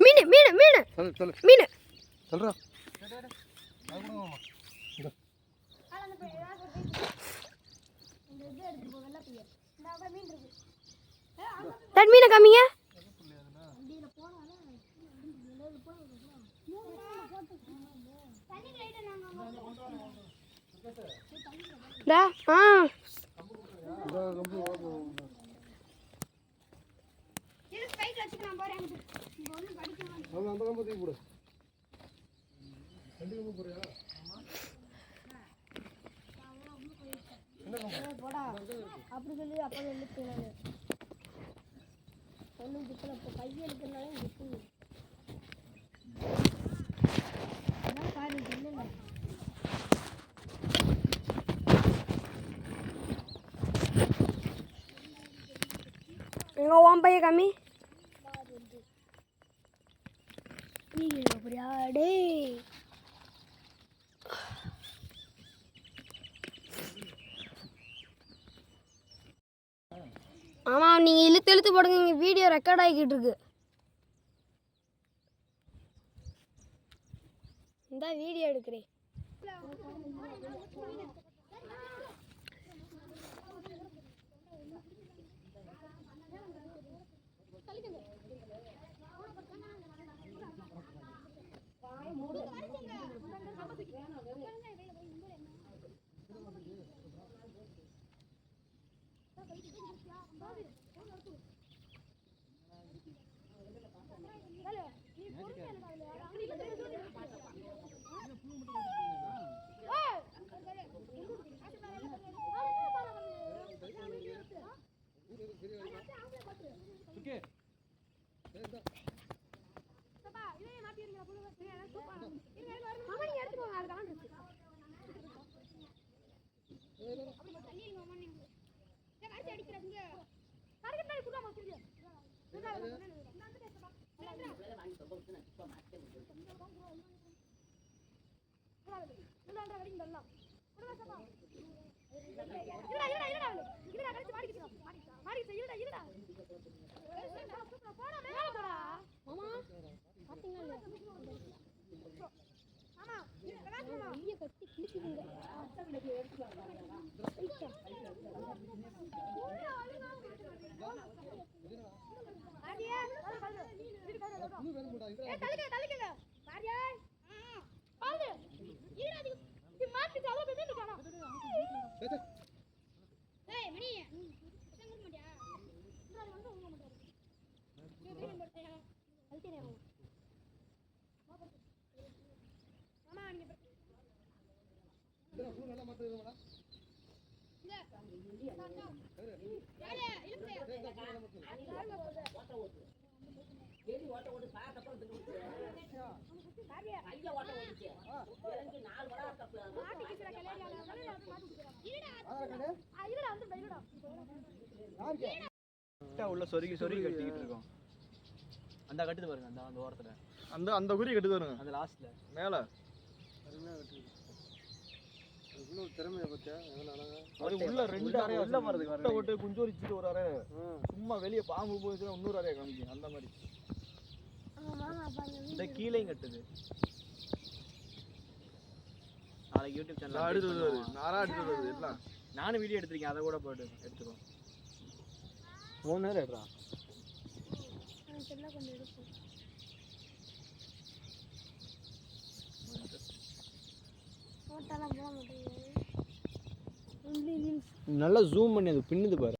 மீன் மீன் மீன் மீன் சொல்றா மீனை காமிங்க. அப்படி சொல்லி அப்போ ஒன்றும் திட்டல. இப்போ கையை எடுக்கிறனால திட்டு எங்க ஓம் பைய கம்மி டே. ஆமாம், நீங்கள் இழுத்து இழுத்து போடுங்க, இங்கே வீடியோ ரெக்கார்ட் ஆகிக்கிட்டு இருக்கு. இந்த வீடியோ எடுக்கிறேன். உள்ள சொருகி சொருகி கட்டிக்கிட்டு இருக்கோம். அந்த கட்டுது பாருங்க, அந்த ஓரத்துல அந்த அந்த குறி கட்டுது பாருங்க, அந்த லாஸ்ட்ல மேல திறமையை பத்தியா உள்ள ரெண்டு அறையா உள்ள வரதுக்கு ஓட்டு குஞ்சோரிச்சிட்டு ஒரு அறை சும்மா வெளியே பாம்பு போயிடுச்சுன்னா இன்னொரு அறையா காமிக்கும். அந்த மாதிரி இந்த கீழையும் கட்டுது. நாளைக்கு யூடியூப் சேனல் எடுத்து எல்லாம் நானும் வீடியோ எடுத்திருக்கேன், அதை கூட போட்டு எடுத்துக்கோம். 3 நேரம் எடுறா நல்லா ஜூம் பண்ணி அது பின்னுது பாரு.